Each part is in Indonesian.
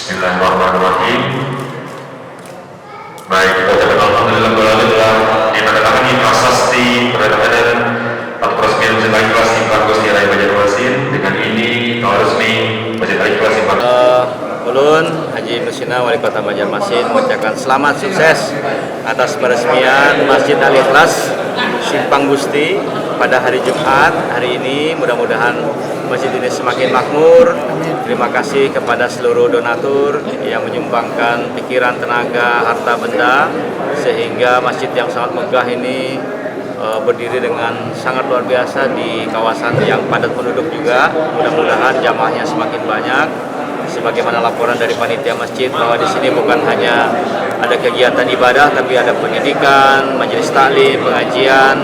Bismillahirrahmanirrahim. Baik, kita ucapkan alhamdulillah telah ditandatangani ini prasasti peradaan atau peresmian Masjid Al-Ikhlas Simpang Gusti Raya Banjarmasin. Dengan ini telah resmi Masjid Al-Ikhlas Simpang Ulun Haji Nusina Wali Kota Banjarmasin mengucapkan selamat sukses atas peresmian Masjid Al-Ikhlas Simpang Gusti pada hari Jumat hari ini. Mudah-mudahan masjid ini semakin makmur. Terima kasih kepada seluruh donatur yang menyumbangkan pikiran, tenaga, harta benda sehingga masjid yang sangat megah ini berdiri dengan sangat luar biasa di kawasan yang padat penduduk juga. Mudah-mudahan jamaahnya semakin banyak. Sebagaimana laporan dari panitia masjid bahwa di sini bukan hanya ada kegiatan ibadah, tapi ada pendidikan, majelis taklim, pengajian,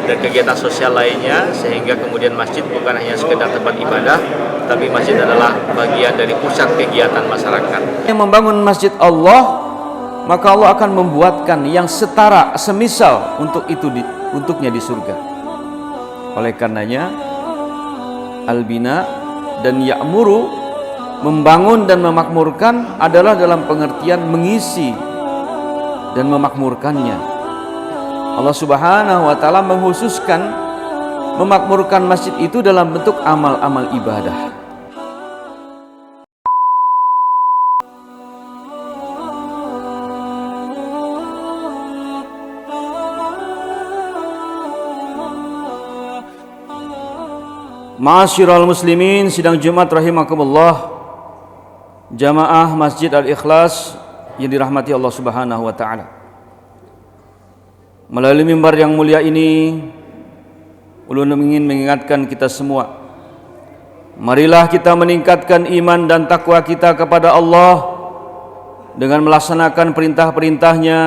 dan kegiatan sosial lainnya, sehingga kemudian masjid bukan hanya sekedar tempat ibadah, tapi masjid adalah bagian dari pusat kegiatan masyarakat. Yang membangun masjid Allah, maka Allah akan membuatkan yang setara, semisal untuknya di surga. Oleh karenanya, al-bina dan ya'muru, membangun dan memakmurkan adalah dalam pengertian mengisi dan memakmurkannya. Allah Subhanahu wa taala menghususkan memakmurkan masjid itu dalam bentuk amal-amal ibadah. Ma'asyiral muslimin, sidang Jumat rahimakumullah, jamaah Masjid Al-Ikhlas yang dirahmati Allah Subhanahu wa taala. Melalui mimbar yang mulia ini, ulun ingin mengingatkan kita semua, marilah kita meningkatkan iman dan takwa kita kepada Allah dengan melaksanakan perintah-perintahnya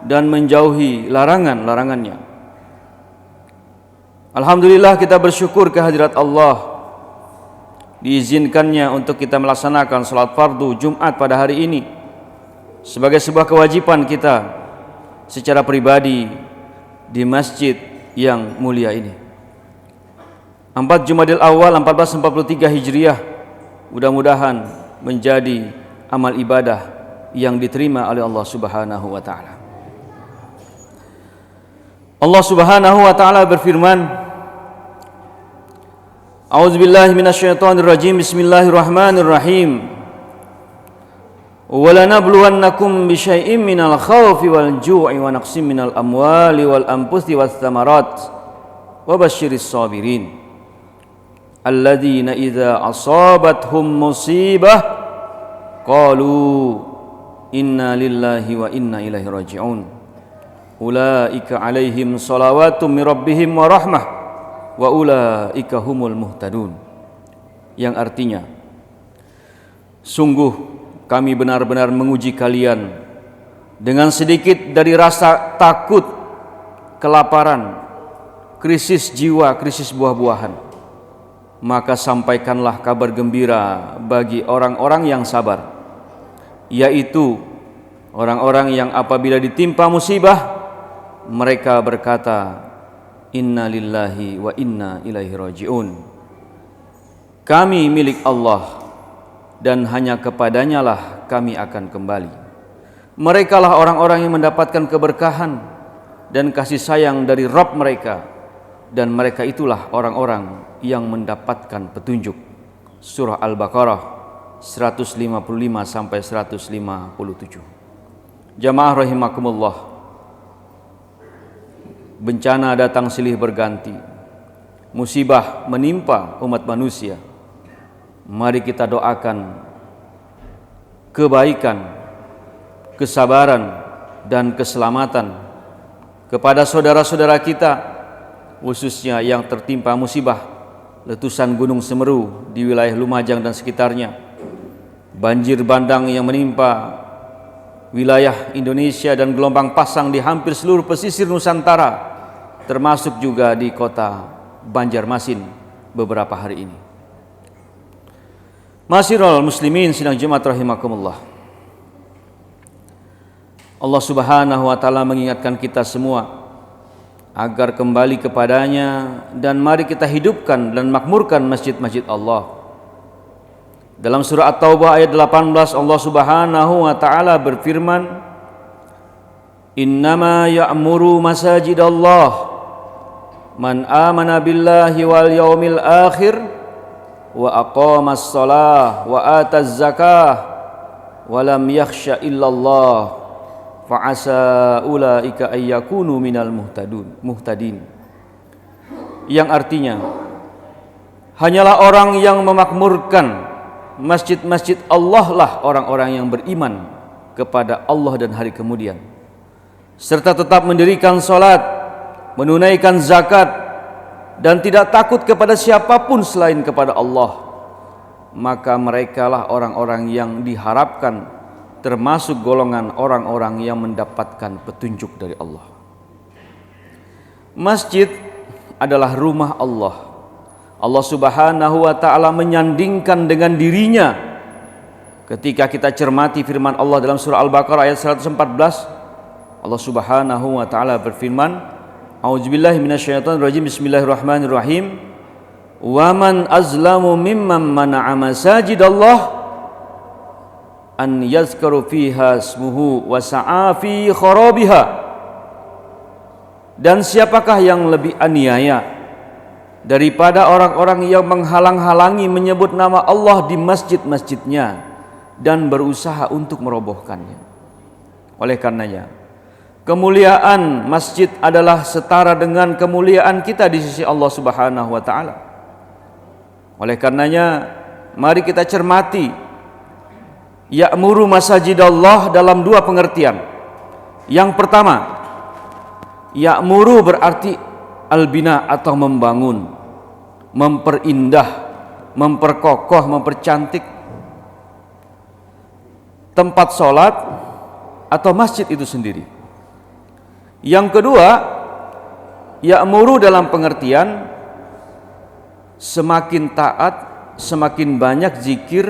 dan menjauhi larangan-larangannya. Alhamdulillah, kita bersyukur kehadirat Allah, diizinkannya untuk kita melaksanakan salat fardu Jumat pada hari ini sebagai sebuah kewajiban kita secara pribadi di masjid yang mulia ini. 4 Jumadil Awal 1443 Hijriah mudah-mudahan menjadi amal ibadah yang diterima oleh Allah Subhanahu wa taala. Allah Subhanahu wa taala berfirman, A'udzubillahi minasyaitonirrajim. Bismillahirrahmanirrahim. وَلَنَبْلُوَنَّكُمْ بِشَيْءٍ مِّنَ الْخَوْفِ وَالْجُوعِ وَنَقْصٍ مِّنَ الْأَمْوَالِ وَالْأَنفُسِ وَالثَّمَرَاتِ وَبَشِّرِ الصَّابِرِينَ الَّذِينَ إِذَا أَصَابَتْهُم مُّصِيبَةٌ قَالُوا إِنَّا لِلَّهِ وَإِنَّا إِلَيْهِ رَاجِعُونَ أُولَئِكَ عَلَيْهِمْ صَلَوَاتٌ مِّن رَّبِّهِمْ وَرَحْمَةٌ wa ulaika humul muhtadun, yang artinya, sungguh kami benar-benar menguji kalian dengan sedikit dari rasa takut, kelaparan, krisis jiwa, krisis buah-buahan. Maka sampaikanlah kabar gembira bagi orang-orang yang sabar, yaitu orang-orang yang apabila ditimpa musibah mereka berkata, Inna lillahi wa inna ilaihi raji'un. Kami milik Allah dan hanya kepadanya lah kami akan kembali. Mereka lah orang-orang yang mendapatkan keberkahan dan kasih sayang dari Rabb mereka, dan mereka itulah orang-orang yang mendapatkan petunjuk. Surah Al-Baqarah 155 sampai 157. Jamaah rahimakumullah, bencana datang silih berganti, musibah menimpa umat manusia. Mari kita doakan kebaikan, kesabaran, dan keselamatan kepada saudara-saudara kita, khususnya yang tertimpa musibah letusan Gunung Semeru di wilayah Lumajang dan sekitarnya, banjir bandang yang menimpa wilayah Indonesia, dan gelombang pasang di hampir seluruh pesisir Nusantara, termasuk juga di kota Banjarmasin beberapa hari ini. Ma'asyiral muslimin, sidang Jumat rahimakumullah. Allah Subhanahu wa taala mengingatkan kita semua agar kembali kepadanya, dan mari kita hidupkan dan makmurkan masjid-masjid Allah. Dalam surah At-Taubah ayat 18 Allah Subhanahu wa taala berfirman, "Innama ya'muru masajidallah man amana billahi wal yaumil akhir wa aqamas shalah wa ataz zakah wa lam yakhsha illallah fa asa ulaika ay yakunu minal muhtadin." Yang artinya, hanyalah orang yang memakmurkan masjid-masjid Allah lah orang-orang yang beriman kepada Allah dan hari kemudian, serta tetap mendirikan salat, menunaikan zakat, dan tidak takut kepada siapapun selain kepada Allah, maka merekalah orang-orang yang diharapkan termasuk golongan orang-orang yang mendapatkan petunjuk dari Allah. Masjid adalah rumah Allah. Allah Subhanahu wa taala menyandingkan dengan dirinya. Ketika kita cermati firman Allah dalam surah Al-Baqarah ayat 114, Allah Subhanahu wa taala berfirman, A'udzubillahi minasyaitonirrajim, bismillahirrahmanirrahim. Wa man azlamu mimman mana'a masajidallah an yazkaru fiha ismuhu wa sa'a fi kharabiha. Dan siapakah yang lebih aniaya daripada orang-orang yang menghalang-halangi menyebut nama Allah di masjid-masjidnya dan berusaha untuk merobohkannya. Oleh karenanya, kemuliaan masjid adalah setara dengan kemuliaan kita di sisi Allah Subhanahu wa taala. Oleh karenanya, mari kita cermati ya'muru masajidallah dalam dua pengertian. Yang pertama, ya'muru berarti al-bina atau membangun, memperindah, memperkokoh, mempercantik tempat sholat atau masjid itu sendiri. Yang kedua, ya'muru dalam pengertian semakin taat, semakin banyak zikir,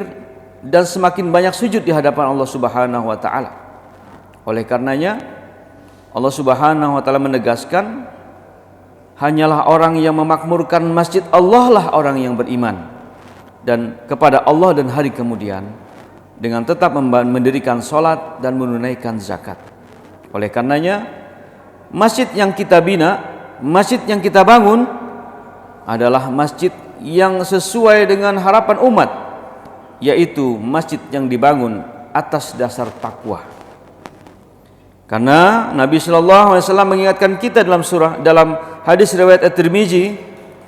dan semakin banyak sujud di hadapan Allah Subhanahu wa taala. Oleh karenanya Allah Subhanahu wa taala menegaskan, hanyalah orang yang memakmurkan masjid Allah lah orang yang beriman dan kepada Allah dan hari kemudian, dengan tetap mendirikan sholat dan menunaikan zakat. Oleh karenanya, masjid yang kita bina, masjid yang kita bangun adalah masjid yang sesuai dengan harapan umat, yaitu masjid yang dibangun atas dasar takwa. Karena Nabi Shallallahu Alaihi Wasallam mengingatkan kita dalam hadis riwayat At-Tirmizi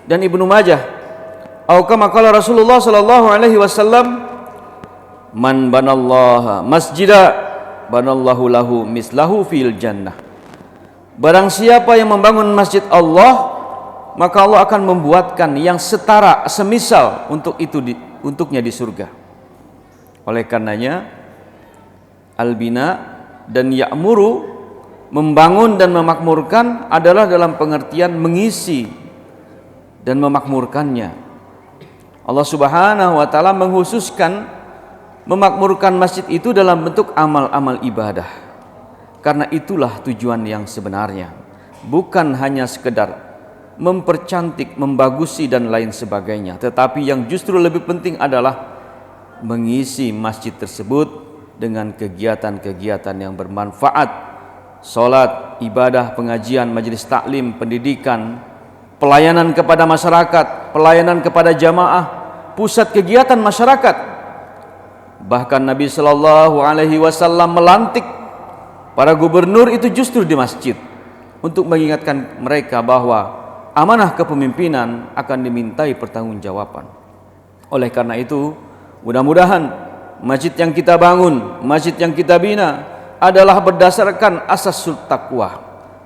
dan Ibnu Majah, atau kama qala Rasulullah Shallallahu Alaihi Wasallam, man banallaha masjida banallahu lahu mislahu fil jannah. Barang siapa yang membangun masjid Allah, maka Allah akan membuatkan yang setara, semisal untuknya di surga. Oleh karenanya, al-bina dan ya'muru, membangun dan memakmurkan, adalah dalam pengertian mengisi dan memakmurkannya. Allah Subhanahu wa taala menghususkan memakmurkan masjid itu dalam bentuk amal-amal ibadah. Karena itulah tujuan yang sebenarnya, bukan hanya sekedar mempercantik, membagusi dan lain sebagainya, tetapi yang justru lebih penting adalah mengisi masjid tersebut dengan kegiatan-kegiatan yang bermanfaat, salat, ibadah, pengajian, majelis taklim, pendidikan, pelayanan kepada masyarakat, pelayanan kepada jamaah, pusat kegiatan masyarakat. Bahkan Nabi Shallallahu Alaihi Wasallam melantik para gubernur itu justru di masjid untuk mengingatkan mereka bahwa amanah kepemimpinan akan dimintai pertanggungjawaban. Oleh karena itu, mudah-mudahan masjid yang kita bangun, masjid yang kita bina adalah berdasarkan asas taqwa,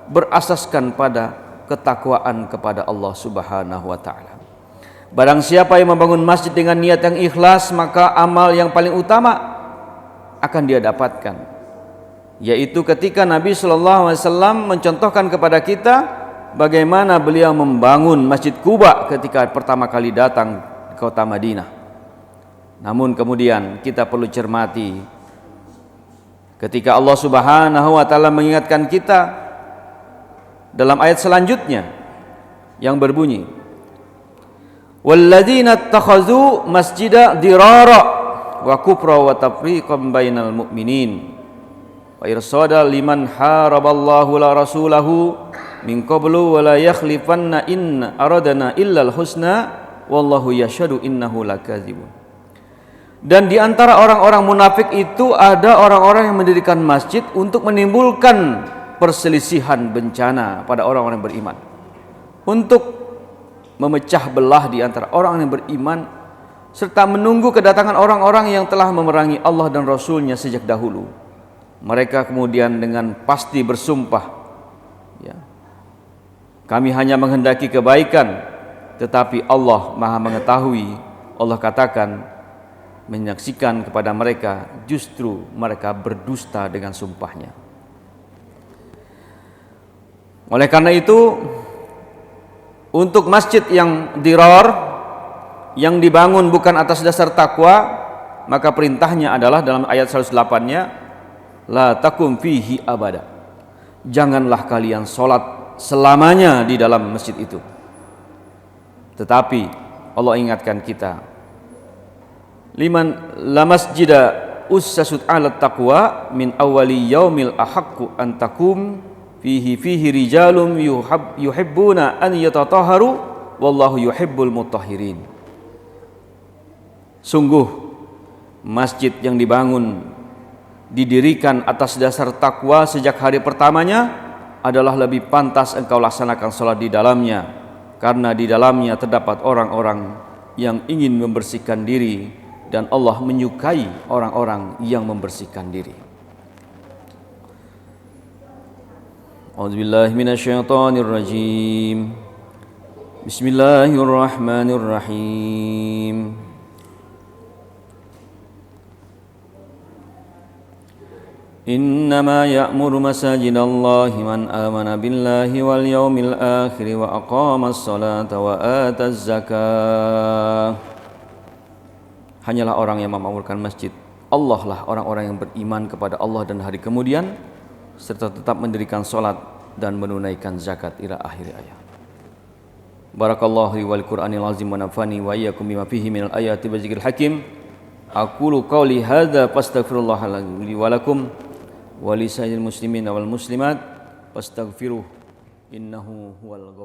berasaskan pada ketakwaan kepada Allah Subhanahu wa taala. Barang siapa yang membangun masjid dengan niat yang ikhlas, maka amal yang paling utama akan dia dapatkan, yaitu ketika Nabi Shallallahu Alaihi Wasallam mencontohkan kepada kita bagaimana beliau membangun Masjid Quba ketika pertama kali datang ke kota Madinah. Namun kemudian kita perlu cermati ketika Allah Subhanahu wa taala mengingatkan kita dalam ayat selanjutnya yang berbunyi, walladzina ittakhadhu masjida dirara wa kufra wa tafriqan bainal mu'minin wa irsada liman haraballahu la rasulahu min qablu wa la yakhlifanna in aradana illal husna wallahu yashhadu innahu lakadzibun. Dan di antara orang-orang munafik itu ada orang-orang yang mendirikan masjid untuk menimbulkan perselisihan bencana pada orang-orang yang beriman, untuk memecah belah di antara orang yang beriman, serta menunggu kedatangan orang-orang yang telah memerangi Allah dan Rasul-Nya sejak dahulu. Mereka kemudian dengan pasti bersumpah, ya, kami hanya menghendaki kebaikan, tetapi Allah Maha mengetahui. Allah katakan, menyaksikan kepada mereka, justru mereka berdusta dengan sumpahnya. Oleh karena itu, untuk masjid yang dirar, yang dibangun bukan atas dasar takwa, maka perintahnya adalah dalam ayat 108-nya, la takum fihi abada. Janganlah kalian sholat selamanya di dalam masjid itu. Tetapi Allah ingatkan kita, liman la masjida ussasut ala taqwa min awwali yaumil ahaqqu an takum fihi rijalun yuhibbuna an yatatahharu wallahu yuhibbul mutahhirin. Sungguh masjid yang dibangun didirikan atas dasar takwa sejak hari pertamanya adalah lebih pantas engkau laksanakan salat di dalamnya, karena di dalamnya terdapat orang-orang yang ingin membersihkan diri dan Allah menyukai orang-orang yang membersihkan diri. A'udzubillahi minasyaitonirrajim. Bismillahirrahmanirrahim. Innama ya'muru masajidallahi man amana billahi wal yawmil akhir wa aqamas salata wa ataz zakah. Hanyalah orang yang memakmurkan masjid Allah lah orang-orang yang beriman kepada Allah dan hari kemudian, serta tetap mendirikan salat dan menunaikan zakat ila akhir ayat. Barakallahu li wal Qur'anil azim wa nafani wa iyyakum bima fihi minal ayati wa dzikril hakim. Aqulu qawli hadza fastaghfirullah li wa lakum wa li sayyidil muslimin wal muslimat fastaghfiruh innahu huwal ghafur.